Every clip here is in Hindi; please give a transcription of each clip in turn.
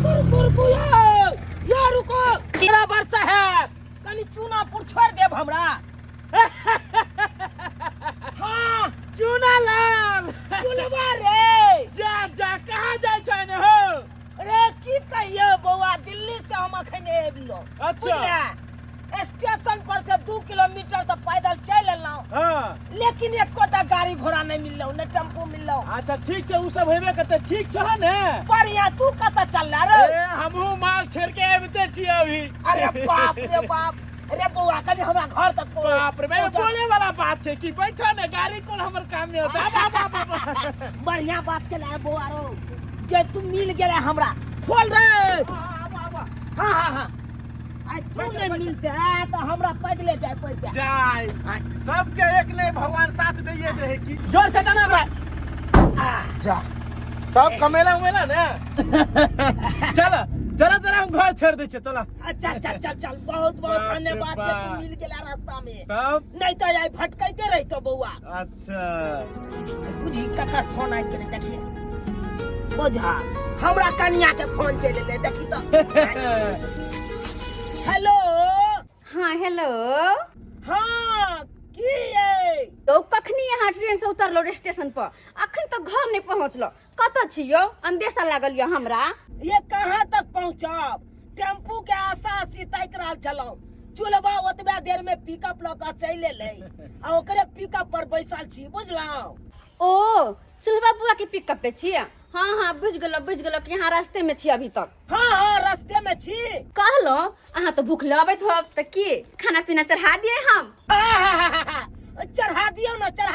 रुको यार रुको मेरा वर्षा है कनी चूनापुर छोड़ देब हमरा हाँ चूना लाल चुलवा रे जा जा कहाँ जाय छै ने हो रे की कहियो बौआ दिल्ली से हम अखन एबिलो अच्छा स्टेशन पर से 2 किलोमीटर तक पैदल चल एलौ हाँ लेकिन एकोटा गाड़ी घोड़ा नहीं मिललो न टेम्पो मिललो अच्छा ठीक छै उ सब हेबे करते ठीक छ ने बढ़िया तू कत चल रे हमहू माल छेड़ के आबिते छी अभी अरे बाप रे बाप अरे बौआ कनी हमरा घर तक बाप रे बोले वाला बात छै कि बैठो ने गाड़ी कोन हमर काम में होता बढ़िया बात केला बौआ रो जे तू मिल गेला हमरा खोल रे हां हां हां आई तू नहीं मिलते तो हमरा पैदले जाय पड़ते जाय सबके एक नहीं भगवान साथ दैए रहे की जोर से टाना हमरा जा तब कमेला उमेला ने चल चला तेरा हम घर छोड़ दे चला अच्छा चल चल चल बहुत बहुत धन्यवाद जे तू मिल गेला रास्ता में तब नहीं तो आई भटकैते रहितो बौआ अच्छा बुझी ककर फोन आइ के देखिए बुझा हमरा कन्या के फोन चले ले देखी तो हेलो हाँ हेलो हाँ की है तो कखनी यहाँ ट्रेन से उतरलो स्टेशन पर अखन तक घर नहीं पहुँचलो कत छियो अंदेशा लागल यो हमरा ये कहाँ तक पहुँचब टेम्पू के आशा ताक रहल छलौ चुलबा ओतबे देर में पिकअप ल के चले ले आ ओकरे पिकअप पर बैसल छी बुझलौ ओ चुलबा बुआ के पिकअप पे छियै हाँ हाँ बुझ गेलो कि यहाँ रास्ते में छी अभी तक हाँ हाँ रास्ते में छी कहलो अहाँ तो भूख लगबैत होब त की खाना पीना चढ़ा दिए हम चढ़ा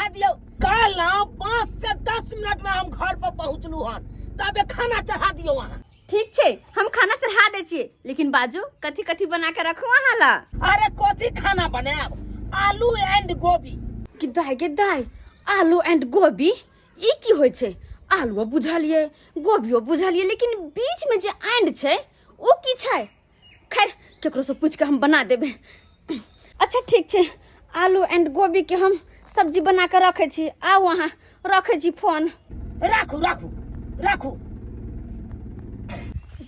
दियो कहलौ 5 से 10 मिनट में हम घर पर पहुँचलू हन तबे खाना चढ़ा दियो वहाँ ठीक छे हम खाना चढ़ा दे छियै लेकिन बाजू कथी कथी बना के रखू अहाँ ला अरे कथी खाना बनाब आलू एंड गोभी गे दाय आलू एंड गोभी ई की होय छै आलूओ बुझलिए गोभियो बुझलिए लेकिन बीच में जे एंड छै ओ की छै खैर केकरो से पूछ के हम बना देबे अच्छा ठीक छै आलू एंड गोभी के हम सब्जी बना के रखे छी आउ अहाँ रखे छी फोन राखू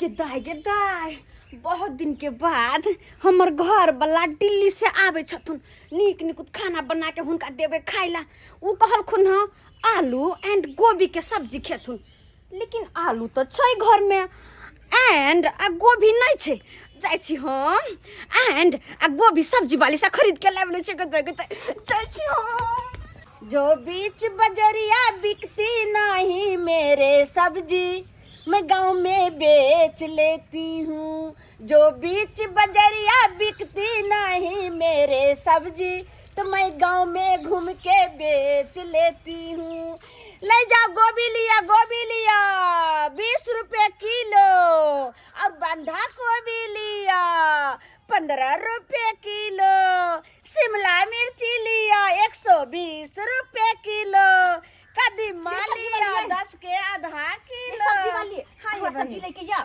गे दाय बहुत दिन के बाद हमर घर वाला दिल्ली से आवे छथुन नीक खाना बना के हुनका देबे खाइला उ कहलखुन हां आलू एंड गोभी के सब्जी खेथुन लेकिन आलू तो छै घर में एंड आ गोभी नहीं छै जाय छी हम एंड आ गोभी सब्जी वाली से खरीद के लाबे छै जाय छी हम जो बीच बजरिया बिकती नहीं मेरे सब्जी मैं गांव में बेच लेती हूँ जो बीच बजरिया बिकती नहीं मेरे सब्जी तो मैं गांव में घूम के बेच लेती हूँ ले जाओ गोभी लिया 20 रुपए किलो और बंधा गोभी लिया 15 रुपए किलो शिमला मिर्ची लिया 120 रुपए किलो कदीमा लिया 10 के आधा किलो सब्जी वाली हाँ ये सब्जी लेके जा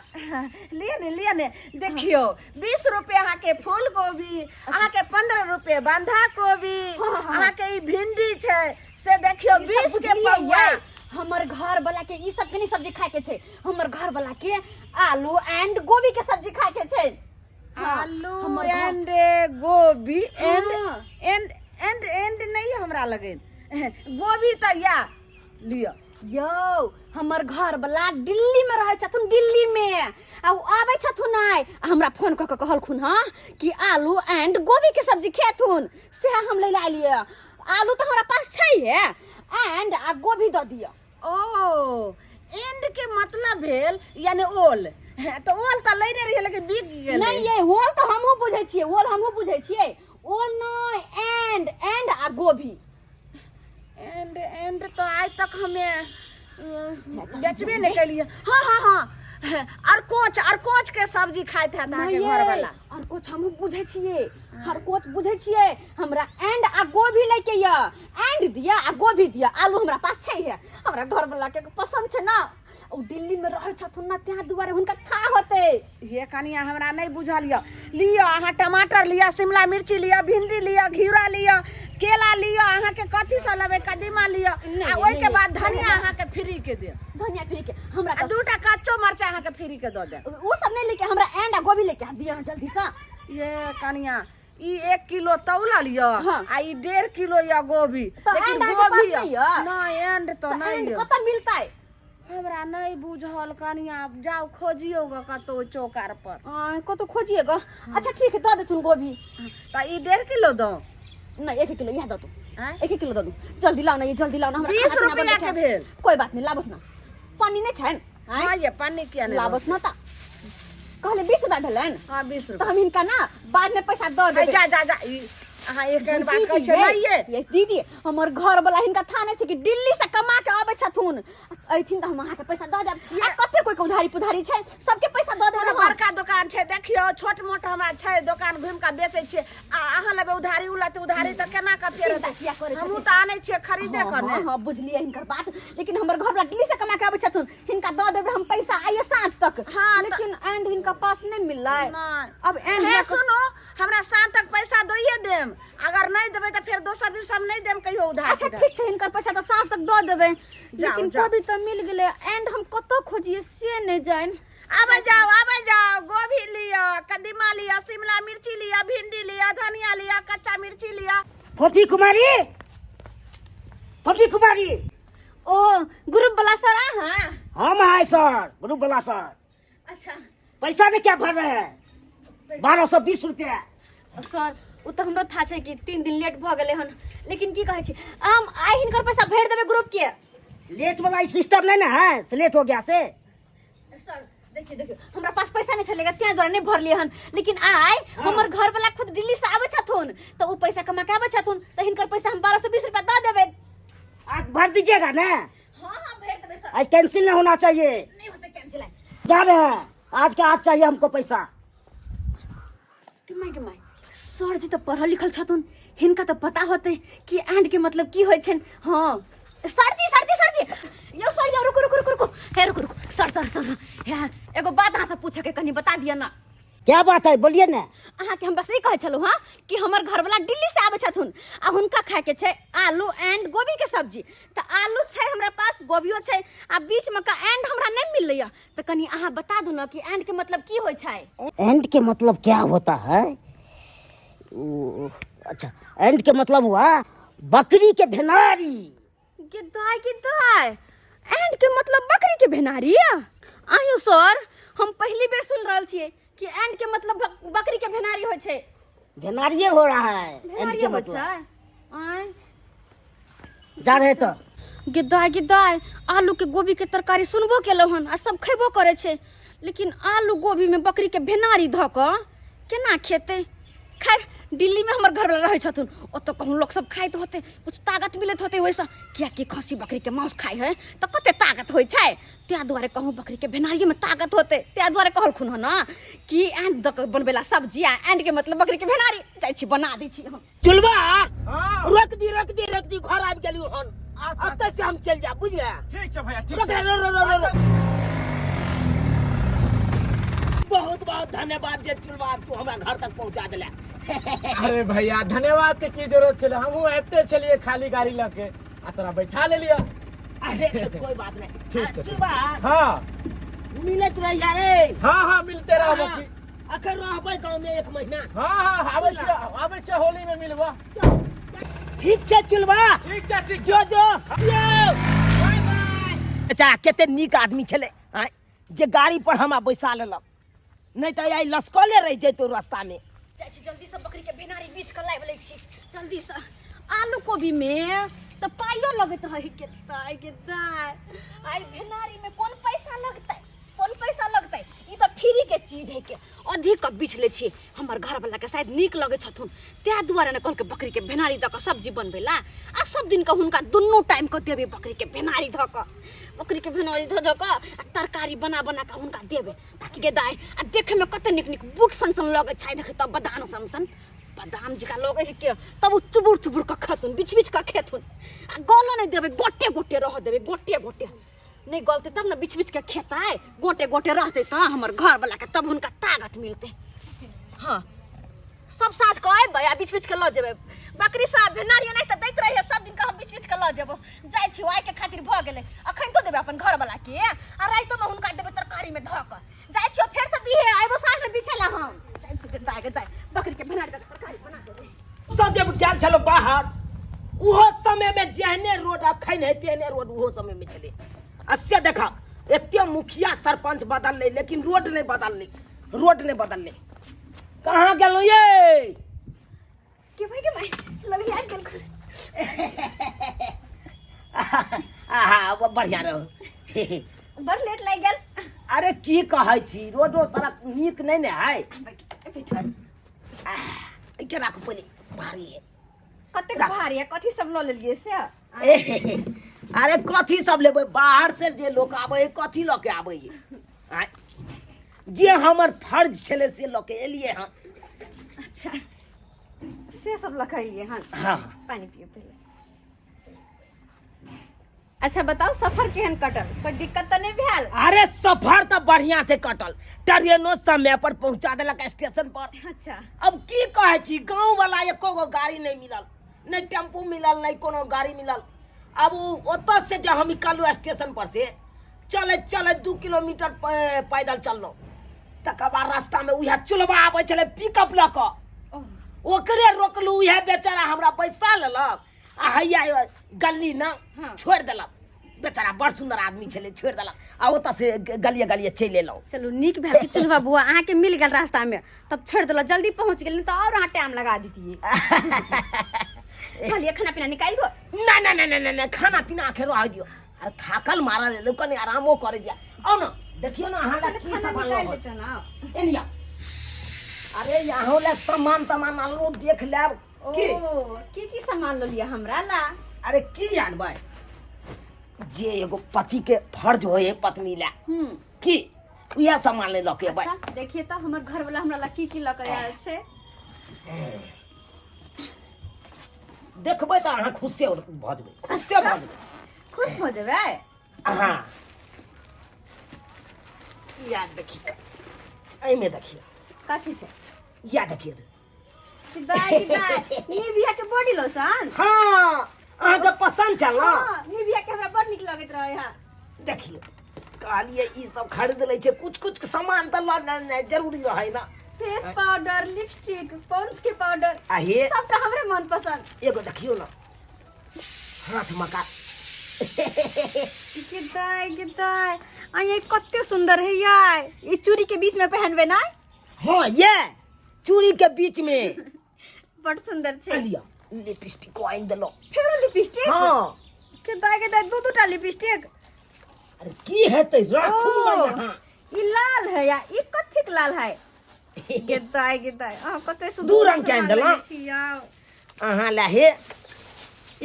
लिया ने देखियो 20 रुपए अहाँ के फूल गोभी अहाँ के 15 रुपए बंधा गोभी अहाँ के ई भिंडी छै से देखियो 20 के पौआ हमर घर वाला के ई सब के नहीं सब्जी खाए के छै हमर घर वाला के आलू एंड गोभी के सब्जी खाए के छै आलू एंड गोभी एंड नहीं हमरा लगे गोभी तो या लियो यो हमर घर वाला दिल्ली में रहे छथुन दिल्ली में आ आबै छथुन आइ हमरा फोन क के कहलखुन हां कि आलू एंड गोभी के सब्जी खेथुन से हम ले लिए आलू तो हमरा पास छै है एंड आ गोभी द दियो ओ एंड के मतलब भेल यानी ओल तो ओल तो लेने रहिए लेकिन बिक गेल नहीं ये ओल तो हमहु बुझै छियै ओल नहीं एंड आ गोभी एंड तो आज तक हमें बेचबे नहीं कलिए हाँ अरकोच के सब्जी खाए थे के घर वाला और कुछ हम बुझे छिए हर कोच बुझे छिए हमरा एंड आ गोभी लेके या एंड दिया आ गोभी दिया आलू हमरा पास छै है हमरा घर वाला के पसंद छै ना ओ दिल्ली में रहे छथुन ना त्या दुआरे हुनका था होते ये कनिया हमरा नहीं बुझल लियो अहाँ टमाटर लिया शिमला मिर्ची लिया भिंडी लिया घिउरा लिया केला लियो अहाँ के कथी से लेबे कदीमा लियो आ ओइ के बाद धनिया अहाँ के फ्री के दे धनिया फ्री के हमरा दूटा कच्चो मरचा अहाँ के फ्री के दो दे। वो सब नहीं लेके हमरा एंड आ गोभी लेके आ दिया जल्दी से। ये कनिया ई 1 किलो तौला लियो हाँ। आ ई 1.5 किलो या गोभी, तो लेकिन एंड आपके पास गोभी नहीं है? ना एंड तो नहीं एंड है। कत मिलता है? हमरा नहीं बुझल कनिया, जाओ खोजियोगा कतो चौकार पर। कत खोजिएगा? अच्छा ठीक है, दो दे तुम गोभी। तो ई 1.5 किलो दो। नहीं 1 किलो यहाँ दो तुम, हैं? 1 किलो दो दूँ। जल्दी लाओ ना, ये जल्दी लाओ ना। हमरा 20 खाना पीना रुपया बनबे के भेल। कोई बात नहीं, लाबत ना। पानी नहीं छन? हाँ ये पानी किया नहीं लाबत ना ता कहले 20 रुपया भेलन। हाँ 20 तो रुपया। हम इनका ना बाद में पैसा दो दे। जा जा जा हाँ एक एंड बात कह ये दीदी हमर घर वाला हिनका थाने छै कि दिल्ली से कमा के आबै छथुन, अइथिन त हम अहाँ के पैसा दऽ देब। आ कते कोई के उधारी पुधारी छै, सबके पैसा दऽ देब। बड़का दुकान छै, देखियो छोट मोट हमरा छै दुकान, घूम के बेचै छियै। आ अहाँ लेबै उधारी उला त उधारी त केना के फेर हमहू त आनै छियै खरीदे करने। हां बुझलिए हिनकर बात, लेकिन हमर घर वाला दिल्ली से कमा के आबै छथुन, हिनका दऽ देबै हम पैसा आइए साँझ तक। हाँ, लेकिन एंड हिनका पास नहीं मिललै। अब एंड हे सुनो, हमरा साँझ तक पैसा दइए देम, अगर नहीं देबै त फेर दोसर दिन हम नहीं देम कहियो उधार। अच्छा ठीक छै, हिनकर पैसा त साँझ तक दऽ देबै। लेकिन जाओ। कभी त मिल गेलै, एंड हम कतौ खोजिए से नहीं जान। आबे जाओ गोभी लिया, कदीमा लिया, शिमला मिर्ची लिया, भिंडी लिया, धनिया लिया, कच्चा मिर्ची लिया। फोफी कुमारी, फोफी कुमारी, ओ ग्रुप वाला सर हाँ। हम है सर, ग्रुप वाला सर। अच्छा पैसा में क्या भर रहे हैं? 1220 रुपया। सर उ त हमरो था छै कि 3 दिन लेट भ गेलै हन, लेकिन की कहै छी हम आइ हिनकर पैसा भेज देबै ग्रुप के। लेट वाला सिस्टम नहीं ना है, से लेट हो गया से। सर देखिए हमरा पास पैसा नहीं चलेगा, त्या द्वारा नहीं भरलिए हन। लेकिन आइ हमर घर वाला खुद दिल्ली से आबै छथुन, तो उ पैसा कमा के आबै छथुन, तो हिनकर पैसा हम 1220 रुपया दऽ देबै। आज भर दीजिएगा ना? हां भेज देबै सर। आज कैंसिल नहीं होना चाहिए। नहीं होता कैंसिल है। जा रहे हैं, आज का आज चाहिए हमको पैसा। के माय सर जी तो पढ़ल लिखल छथुन, हिनका तो पता होते कि एंड के मतलब की होय छन। हां सर जी यो सर यो रुको हे रुको सर हे एगो बात अहाँ से पूछे के कनी बता दिया ना। क्या बात है, बोलिए ना। अहाँ के हम बस ई कहै छलु हां कि हमर घर वाला दिल्ली से आबै छथुन, आ हुनका खाए के छै आलू एंड गोभी के सब्जी। त आलू छै हमरा पास, गोभियो छै, आ बीच में का एंड हमरा नहीं मिललै। त कनी अहाँ बता दू ना कि एंड के मतलब की होय छै। एंड के मतलब क्या होता है? अच्छा, एंड के मतलब हुआ बकरी के भेनारी। गिद्धाय एंड के मतलब बकरी के भेनारी। आयो सर हम पहली बेर सुन रहल छियै कि एंड के मतलब बकरी के भेनारी होय छै। भेनारिये हो रहा है एंड भेनारी के होय मतलब। छै। आय जा रहे तो गिद्धाय आलू के गोभी के तरकारी सुनबो केलौ हन, आ सब खैबो करे छै, लेकिन आलू गोभी में बकरी के भेनारी ध क केना खेते। खैर दिल्ली में हमर घर वाला रहे छथुन, ओत कहूँ लोग सब खाइत होते, कुछ ताकत मिलत होते वैसा, किया कि खस्सी बकरी के मांस खाई है तो कते ताकत होय छै, त्या द्वारे कहूँ बकरी के भेनारी में ताकत होते, त्या द्वारे कहलखुन हन ना कि एंड द के बनबेला सब्जी आ एंड के मतलब बकरी के भेनारी। जाय छी बना दै छी हम। चुलबा हाँ। रोक दी घर आबि गेली हन। अच्छा, अब से हम चल जा, बुझ गया। ठीक छै भैया, ठीक रोक छै। रो। बहुत बहुत धन्यवाद जे चुलबा तू हमरा घर तक पहुंचा देला। अरे भैया धन्यवाद के की जरूरत छले, हमहू आबते छलिए खाली गाड़ी लेके, आ तोरा बैठा लेलिया। अरे कोई बात नहीं। ठीक छै। चुलबा हाँ मिलत रहिया रे। हाँ मिलते रहो। अखन रहबै गाँव में 1 महीना। हाँ आबै छै होली में मिलबा। ठीक छै चुलबा। ठीक छै, ठीक जो बाय बाय। अच्छा कते नीक आदमी छले आय जे गाड़ी पर हमरा बैसा लेलक, नहीं तो आई लसकले रह जैतो रास्ता में। जाय छी जल्दी से बकरी के भेनारी बीच के लाइब लै छी जल्दी से। आलू गोभी में तो पाइयो लगत रही गिद्धाय आई भेनारी में कोन पैसा लगतै, ई तो फ्री के चीज है के अधिक बिछ ले छी। हमर घर वाला के शायद नीक लगे छथुन, त्या दुआरे ने कहल के बकरी के भेनारी द के सब्जी बनबेला, आ सब दिन का हुनका दुन्नो टाइम के देबे बकरी के भेनारी ध के, बकरी के भेनारी ध के तरकारी बना के हुनका देबे, ताकि गिद्धाय आ देखे में कते नीक बूट सन लगे छै। देखे तब बादाम जिका लगे है के, तब उ चुबुर के खेथुन, बीच के खेथुन, आ गलो नहीं देबे, गोटे रह देबे, गोटे नहीं गलते तब ना बीच के खेताय, गोटे रहते तो हमर घर वाला के तब हुनका ताकत मिलते। हाँ सब साँझ के अयबै आ बीच के ल जेबै, बकरी साहब भेनारियो नहीं त दैत रहिए सब दिन का हम बीच-बीच के ल जेबो जाय छी आइ के खातिर भ गेले अखन तो देबे अपन घर वाला के आ राइतो में हुनका देबे तरकारी में धक जाय छी फेर से दिहे आइबो साल में बिछेला हम जाय छी दाय बकरी के भेनारी के तरकारी बना देबे सब जब गेल छलो बाहर उहो समय में जेहने रोड अखन है तेहने रोड उहो समय में चले अस्य देखा एते मुखिया सरपंच बदलले लेकिन रोड नहीं बदलले कहाँ गेलो ये के भाई लग यार गेल आहा वो बढ़िया रहो बड़ लेट लाग गेल अरे की कहै छी रोडो सड़क नीक नहीं ने है के राख पहिले भारी है कते भारी है कथी सब ल लेलिए से अरे कथी सब लेबै बाहर से जे लोग आबै है कथी ल के आबै है जे हमर फर्ज छले से ल के एलिए हां अच्छा से सब लखइए हां हां पानी पियो पहले अच्छा बताओ सफर केहन कटल कोई दिक्कत तो नहीं भेल अरे सफर तो बढ़िया से कटल ट्रेनो समय पर पहुंचा देलक स्टेशन पर अच्छा अब की कहै छी गांव वाला एको गो गाड़ी नहीं मिलल नहीं टेम्पू मिलल नहीं कोनो गाड़ी मिलल अब ओतऽ से जब हम निकलू स्टेशन पर से चले 2 किलोमीटर पैदल चललो तकर बाद रास्ता में उहे चुलबा आबै छले पिकअप ल क ओकरे रोकलू उहे बेचारा हमरा पैसा लेलक आ हैया गली ना छोड़ देलक बेचारा बड़ सुंदर आदमी छले छोड़ देलक आ ओतऽ से गलिए चलि एलौ चलो नीक भेल कि चुलबा बुआ अहाँ के मिल गेल रास्ता में तब छोड़ देला जल्दी पहुंच गेल तो और अहाँ टाइम लगा दीतिए खाली खाना पीना निकाल दो ना खाना पीना के रह दियो अरे थाकल मारा ले कनी आरामो करे दिया आओ ना देखियो ना अहाँ की सामान निकाल देते ना एलिया अरे यहाँ ले सामान आलो देख लेब की सामान ल लिया हमरा ला अरे की जानबै जे एगो पति के फर्ज होए पत्नी ला की उहे सामान ले लके भाई अच्छा देखिए तो हमर घर वाला हमरा ला की लके आयल छै देखबै त अहाँ खुश से भ जेबै खुश हो जेबै हां याद देखिए एहि में देखिए कथी छै याद देखिए किदाई निविया के बॉडी लोशन हां अहाँ के पसंद छल ना हां निविया के हमरा बड़ निक लगैत रहे है देखिए कहलिए ई सब खरीद ले छै कुछ सामान त ल जरूरी रहे ना फेस पाउडर लिपस्टिक पॉन्ड्स के पाउडर आहे सब तो हमरे मन पसंद एगो देखियो ना हाथ मका किदाई आ ये कते सुंदर है यार ये चूड़ी के बीच में पहनबे ना हां ये चूड़ी के बीच में बड़ सुंदर छै लिया लिपस्टिक वाइन देलो फेर लिपस्टिक हां किदाई दो टा लिपस्टिक अरे की हेतै राखू ना यहां ई लाल है या ई कथिक लाल है किदाई आ कते सुंदर दू रंग के आइन देलो छिया अहाँ ला हे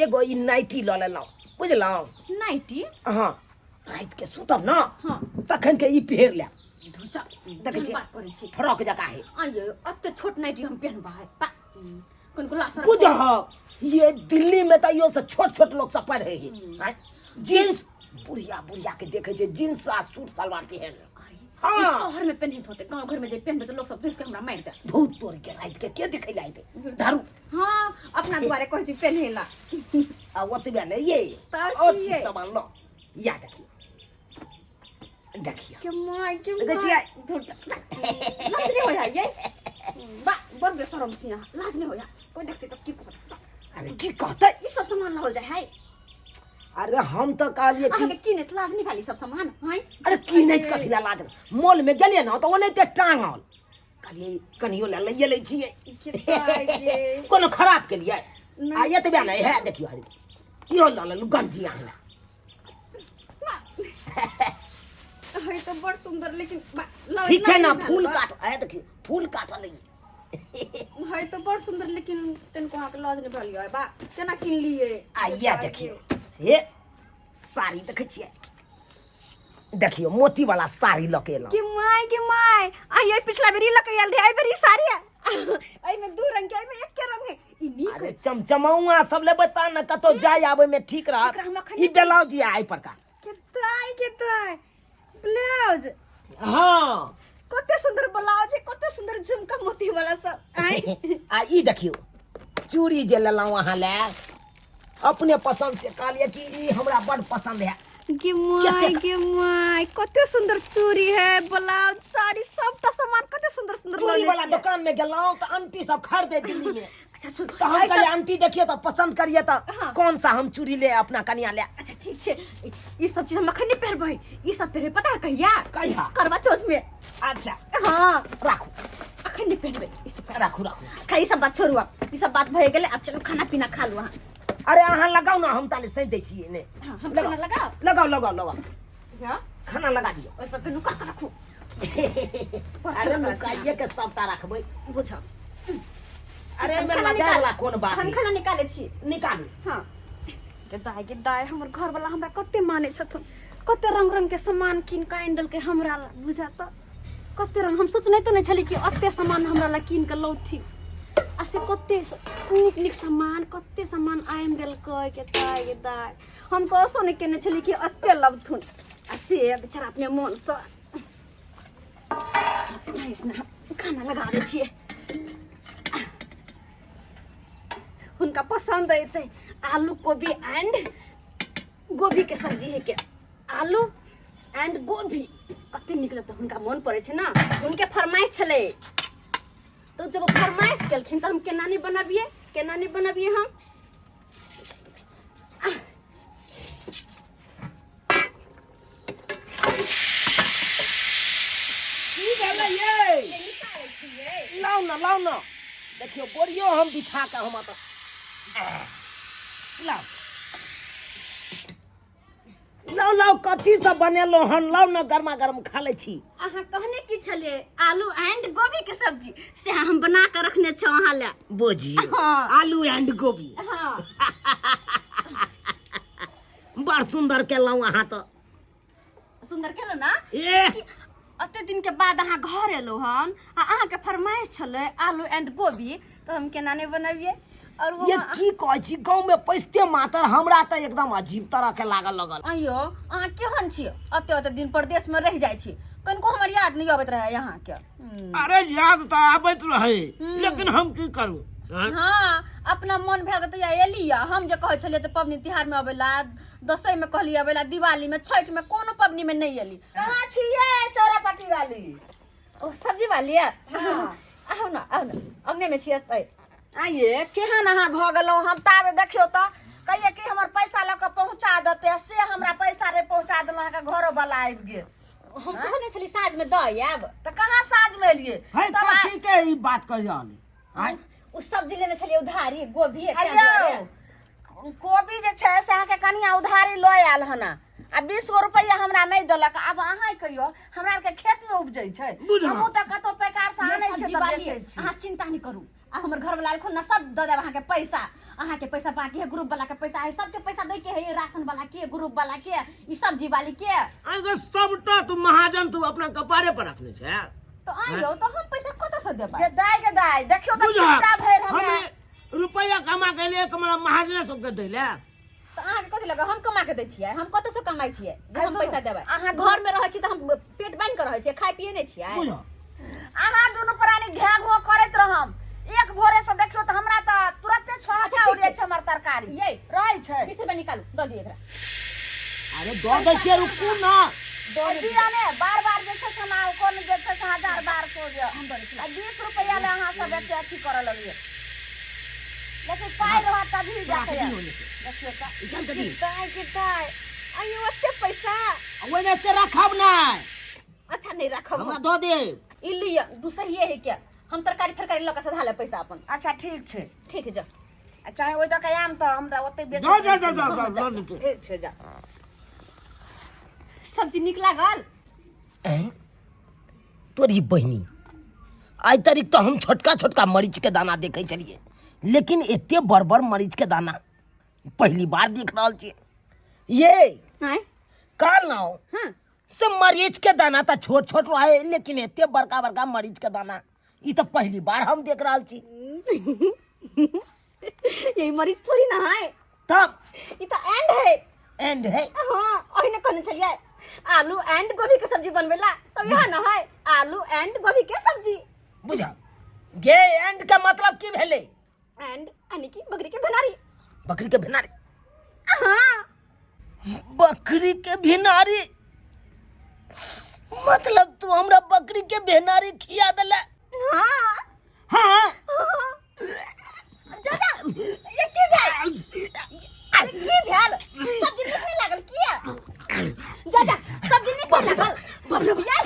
एगो ई नाइटी ल लेलौ बुझलौ नाइटी हां रात के सुतब ना हां तखन के ई पहिर ले धुचा देखै छी बात करै छी फ्रॉक जका है आये अत्ते छोट नाइटी हम पहनबा है कोन को लासर बुझ ये दिल्ली में त यो से छोट लोग सब पहने है जींस बुढ़िया के देखे छै जींस आ सूट सलवार पहन हां शहर में पहनत होते गांव घर में जे पहनबे तो लोग सब देख के हमरा मार दे धूत तोड़ के रात के दिखै लाइते दारू हां अपना द्वारे कहै छी पहनेला आ ओतबे नहीं ये तर और की की ये? सामान लो या देखिए के माय के देखिए धुचा लाज नहीं होया ये बा बर बेशरम छी यहाँ लाज नहीं होया कोई देखते तो की कहत अरे की कहते ई सब सामान हो जाए है अरे हम तो कहलिए अहाँ कि के किने लाज नहीं वाली सब सामान है अरे की नहीं कथी ला लाज मॉल में गेलिए ना तो ओनैते टांगल कहलिए कनियो ला लइए लै छियै के कोनो खराब के लिए नहीं। आ एतबे नहीं है देखियो हरी यो ला लू गंजी आला है तो बड़ सुंदर लेकिन बा ठीक है ना फूल काट है देखिए फूल काट लगी है तो बड़ सुंदर लेकिन तनको अहाँ के लाज नहीं भलियो बा केना किन लिए आ ये देखियो हे साड़ी देखे छियै देखियो मोती वाला साड़ी लके ला के माय आ ये पिछला बेरी लके आयल रे आई बेरी साड़ी आई में दू रंग के आई में एक के रंग है ई नीक अरे चमचमौआ सब ले बता न कतो जाय आवे में ठीक एकरा हम रह अखन ई ब्लाउज ये आई प्रकार केताई ब्लाउज हां कते सुंदर ब्लाउज है कते सुंदर झुमका मोती वाला सब आई आ ई देखियो चूड़ी जे लेलहुँ अहाँ ले अपने पसंद से कहलिए कि ई हमरा बड़ पसंद है। गे माय कते सुंदर चूड़ी है, ब्लाउज, साड़ी, सबटा सामान कते सुंदर सुंदर चूड़ी लगे वाला छियै। दुकान में गेलहुँ तो आंटी सब खरीदे दिल्ली में। अच्छा सुन, तो हम कहलिए आंटी देखिए तो पसंद करिए तो कौन सा हम चूड़ी ले अपना कन्या ले। अच्छा ठीक छै, ई सब चीज हम अखन नहीं पहनबै, ई सब पहनबै पता है कहिया? कहिया? करवा चौथ में। अच्छा हाँ राखू अखन नहीं पहनबै ई सब। राखू राखू। खाली सब बात छोड़ू, अब ई सब बात भए गेलै, अब चलो खाना पीना खा लू। अहाँ अरे अहाँ लगाओ ना, हम ताले सही दै छियै ने। हाँ, हम खाना लगाओ। लगाओ लगाओ लगाओ क्या खाना लगा दियो। ओइ सब के नुका के रखू। अरे नुकाइए के सबटा रखबै। बुझा अरे में लगा वाला कोन बात हम है? खाना निकाले छी। निकालू। हाँ गे दाय हमर घर वाला हमरा कते माने छथुन, कते रंग रंग के सामान कीन के आनि देलकै हमरा ला। बुझा त कते रंग, हम सोचने तो नहीं छली कि अते सामान हमरा ला कीन के लौथी। आ से कते नीक नीक सामान, कते सामान आनि देलकै गे दाय। हम तो ओसो नहीं केने छली कि अते लबथुन। आ से बेचारा अपने मन से खाना लगा दै छियै, उनका पसंद अतै। आलू गोभी एंड गोभी के सब्जी है के, आलू एंड गोभी कते नीक लगतै, हुनका मन पड़े छै ना, उनके फरमाइश छलै। तो जब फरमाइश केलखिन तो हम केना नहीं बनबिए हम। की भेलै ये? लाओ ना देखियो बोरियो हम बिछा के हम तो लाओ कथी सब बनेलो हन, लाओ ना गरमा गरम खा ले छी। अहाँ कहने की छले आलू एंड गोभी के सब्जी, से हम बना के रखने छौ अहाँ ले। बुझियो हाँ। आलू एंड गोभी हाँ बड़ सुंदर केलहुँ अहाँ तो। सुंदर केलो ना। ए अते दिन के बाद अहाँ घर एलो हन आ अहाँ के फरमाइश छले आलू एंड गोभी, तो हम केना नहीं बनाबिए। और वो ये की कहै छी, गांव में पैसते मातर हमरा तो एकदम अजीब तरह के लागल लगल। अयो अहाँ केहन छी, अते दिन परदेश में रह जाय छी, कनको हमर याद नहीं आबैत रहे यहाँ के। अरे याद तो आबैत रहे, लेकिन हम की करू। हाँ अपना मन भए गेल एलिया। हम जे कहै छलियै तऽ पबनी तिहार में अबेला, दसई में कहलियै अबेला, दिवाली में, छठ में, कोनो पबनी में नहीं एली। कहाँ छियै चौरापट्टी वाली? ओ सब्जी वाली है। आओ ना अंगने में छियै। आइए केहन अहाँ भऽ गेलहुँ, हम ताबे देखियो तो कहिए कि हमर पैसा लऽ के पहुँचा देते, से हमरा पैसा रे पहुँचा देलहुँ, अहाँके घरो वाला आबि गेल। हम कहने छली साँझ में दऽ आयब, तो कहाँ साँझ में एलिए? है कथी के ई बात कर जानी? आय उ सब्जी लेने छलियै उधारी, गोभी अइयो कोबी जे छै से अहाँके कनिया उधारी लऽ आयल हन आ 20 गो रुपया हमरा नहीं देलक। अब अहाँ कहियो हमरा आरके खेत में उपजै छै, हमहूँ तऽ कतौ पैकार से आनै छै सब्जी तब वाली बेचै छी। अहाँ चिंता नहीं करू, आ हमर घर वाला एलखुन ना, सब दऽ देब अहाँ के पैसा। अहाँ के पैसा बाकी है, ग्रुप वाला के पैसा है, सबके पैसा दै के है, राशन वाला के, ग्रुप वाला के, ई सब्जी वाली के। अगर सबटा तू महाजन तू अपना कपारे पर रखने छे। तो आइयो तो हम पैसा कत से देब? के दाय देखियो तो बुझा चिंता भइल हमे। हमें रुपया कमा के लिए हमरा महाजने सबके दैले। तो अहाँ के कथि लगे हम कमा के दै छियै? हम कत से कमाई छियै जे हम पैसा देबै? अहाँ घर में रहै छी त हम पेट बांध के रहै छियै, खाय पिए नै छियै। बुझा अहाँ दुनू प्राणी घे घो करैत रहम, एक भोरे से देखियो तो हमरा तो तुरंते छोहा उड़े छै हमर तरकारी ये रहै छै। 20 रुपया निकालू, दऽ दिए एकरा। अरे दो दे के रुकू ना। दिया ने बार जे छै से हम कोन जे छै से 1000 बार को दियो हम 20 रुपया ले अहाँ सब एते अथी करऽ लगिए, लेकिन पाइ रहा तभी जाके देखियो के दाय आइयो ओते पैसा ओइ में से रखब ना, अच्छा नहीं रखब हमरा दो दे। ई लिया दूसरिए है क्या? हम तरकारी फरकारी लऽ के सधा ले पैसा अपन। अच्छा ठीक छै, ठीक है जा। चाहे ओइ दके आम तो हमरा ओते बेच जा ठीक छै जा। सब्जी निक लागल? तोरी बहनी आइ तारीख तो हम छोटका छोटका मरीच के दाना देखे चलिए, लेकिन एते बड़ बड़ मरीच के दाना पहली बार देख रहा छी। ये हैं? काल ना हां सब मरीच के दाना तो छोट छोट रहे, लेकिन एते बड़का बड़का मरीच के दाना ई तो पहली बार हम देख रहा छी। यही मरीच थोड़ी ना है, तब ई तो एंड है। है हां ओहिने कहने चलिए आलू एंड गोभी के सब्जी बनवेला, तो यहाँ ना है आलू एंड गोभी के सब्जी। बुझा गे एंड का मतलब की भेले? एंड यानी कि बकरी के भेनारी। बकरी के भेनारी? हाँ बकरी के भेनारी मतलब तू हमरा बकरी के भेनारी खिया देला? हाँ हाँ जा जा ये की भेल? अरे की भेल? सब्जी नीक नहीं लागल किया? जा जा सब्जी नीक नहीं लागल यार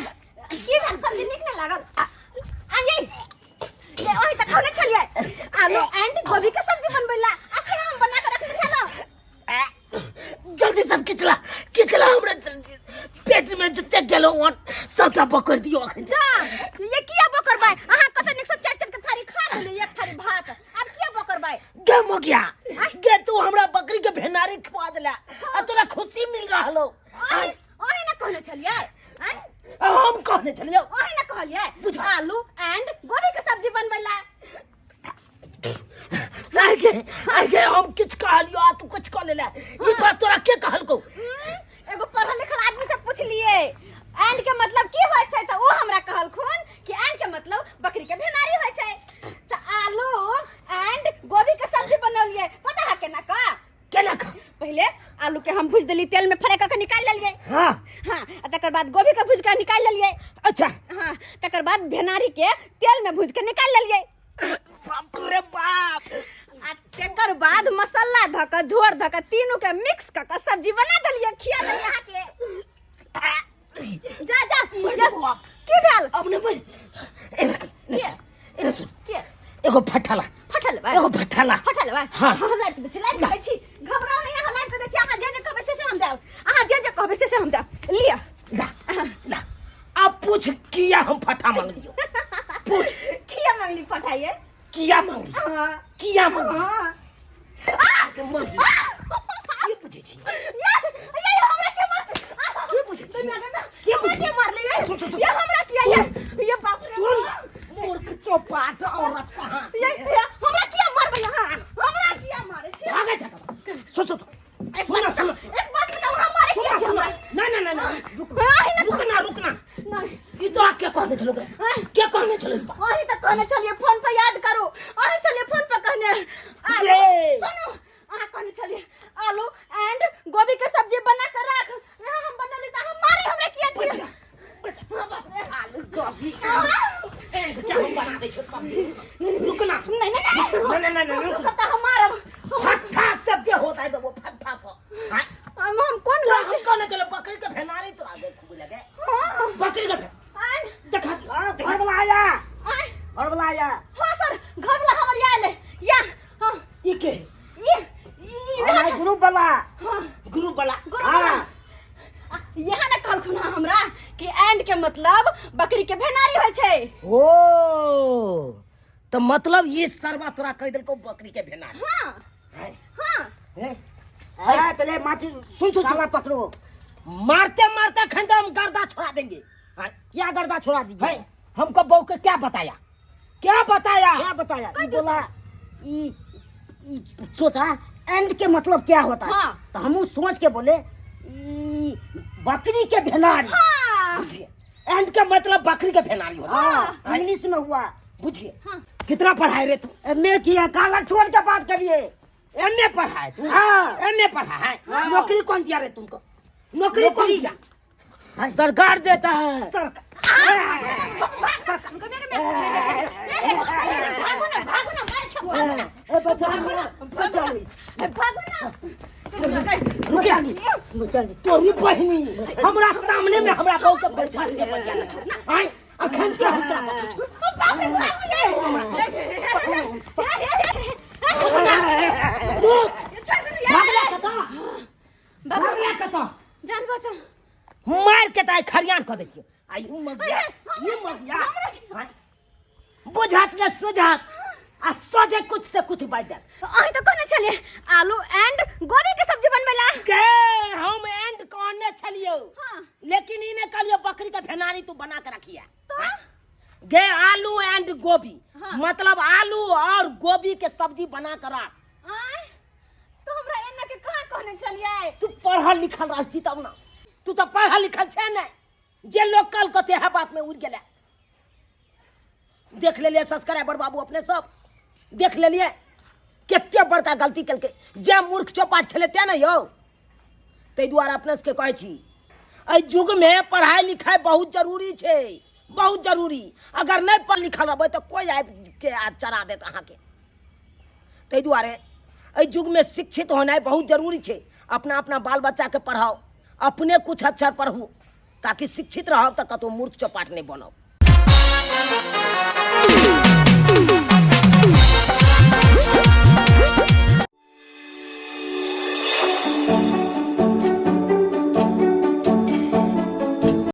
की भेल? सब्जी नीक नहीं लागल ये ओही तक खाने छलिए आलू एंड गोभी के सब्जी बनबैला आसे हम बना के रखले छलो। जल्दी सब किचला हमरा जल्दी पेट में जते गेलो वन सबटा पकड़ दियो अखन। जा ये किया बकर भाई अहाँ कत निक से चाट के थारी खा लेली एक थारी भात अब किया बकर भाई? गे मोगिया गे तू हमरा बकरी के भेनारी खवा देला आ तोरा खुशी मिल रहलो। ओही ना कहने छलिए हम कहने छलियो ओही ना कहलिए आलू एंड गोभी के सब्जी बनबैला। आगे हम किछ कहलियो आ तू कुछ कह लेला ई बात तोरा के कहलको? एगो पढ़ल लिखल आदमी से पूछ लिए एंड के मतलब की होय छै त वो हमरा कहलखुन कि एंड के मतलब बकरी के भेनारी होय छै त आलू एंड गोभी के सब्जी बनौलिए पता है केना का? केना का? पहले आलू के हम भूज देली तेल में फ्राई करके निकाल लेलिए। हां हां तकर बाद गोभी के भूज के निकाल लेलिए। अच्छा हां तकर बाद भेनारी के तेल में भूज के निकाल लेलिए। बाप रे बाप आ तकर बाद मसाला धक झोर धक तीनों के मिक्स क के सब्जी बना देलिए खिया देलिए यहाँ के। जा जा की भेल? अपने बड़ ए सुन के एगो फठाला फटल बा एगो फठाला फटल बा हाँ। हां लाइट दे छी घबराओ नहीं यहाँ लाइट दे छी अहाँ जे कहबे से हम देब अहाँ जे कहबे से हम देब लिया ला ला अब पूछ किया हम फटा मांग लियो पूछ किया मांगली फटाइए किया मांग लियो हां किया मांग लियो हां के मांग लियो ये पूछे छी ये हमरा के मार ये पूछे छी के मार लिए ये हमरा किया ये बाप रे सुन मूर्ख चौपाट औरत कहां ये हमरा किया मारबे यहाँ हमरा किया मारे छी भागे जगह सोचो एक बात बताओ हमारे किया छी हमरा ना ना रुकना नहीं ये तो आके कहने चलो क्या कहने चलो वही तक कहने चलिए फोन पे याद करो वही चलिए फोन पे कहने सुनो अहाँ कहने चलिए आलू एंड गोभी के सब्जी बना कर रख यहाँ हम बनली त हम मारे हमरे किया छी आलू गोभी एंड क्या हम बना दे छो रुकना नहीं कहता हम मारब फट्टा शब्द होता है तो वो फट्टा सो हम कौन तो हम कहने चलो बकरी के भेनारी तो आगे खूब लगे बकरी का देखा घर वाला आया हां सर घर वाला हमर आले या हां ये के ये ग्रुप वाला हां यहाँ ना कहलखुन हमरा कि एंड के मतलब बकरी के भेनारी होय छै। ओ तो मतलब ये सरवा तोरा कह देलको बकरी के भेनारी? हां हां अरे पहले माटी सुन साला पकड़ो मारते खंडा हम गर्दा छोड़ा देंगे। क्या गर्दा छोड़ा दीजिए? हमको बहू के क्या बताया बोला ई सोचा एंड के मतलब क्या होता है? हाँ। तो हम सोच के बोले ई बकरी के भेनारी। हां बुझिए एंड का मतलब बकरी के भेनारी होता है। हाँ, इंग्लिश में हुआ। बुझिए कितना पढ़ाई रे तू? एमए किया, कागज छोड़ के बात करिए। एमए पढ़ा है तू? हाँ। एमए पढ़ा है? हाँ। नौकरी कौन दिया रे तुमको? नौकरी कौन दिया? सरकार देता है। सरकार भागो ना बचा ली। तोरी बहनी हमरा सामने में हमरा बहू के बचा के बजा ना आई अखन के हम भागला कता जान बचा मार के ताई खरियान कर देखियो आई हूं मगिया बुझात ने सुझात आ सोझे कुछ से कुछ बात दे अही तो कहने चलिए आलू एंड गोभी के सब्जी बनवेला के हम एंड कहने छलियो। हाँ। लेकिन इने कहलियो बकरी का भेनारी तू बना के रखिया गे आलू एंड गोभी। हाँ। मतलब आलू और गोभी के सब्जी बना कर रख। तो हमरा एना के कहां कहने चलिए? तू पढ़ल लिखल रहती तब ना। तू तो पढ़ल लिखल छे नहीं जे लोग कल कते है बात में उड़ गेले। देख ले लिए सब्सक्राइबर बाबू अपने सब देख ले लिए कते बड़का गलती कलकै जे मूर्ख चौपाट छलै ते ने यौ ताहि दुआरे अपने सबके कहै छी एहि युगमे पढ़ाइ लिखाइ बहुत जरूरी छै बहुत जरूरी अगर नहीं पढ़ लिखल रहबै तो कोई आबि के चरा देत अहाँके ताहि दुआरे एहि युगमे शिक्षित होनाइ बहुत जरूरी छै अपना अपना बाल बच्चाके पढ़ाओ अपने कुछ अक्षर पढ़ू ताकि शिक्षित रहब तऽ कतहु मूर्ख चौपाट नहीं बनब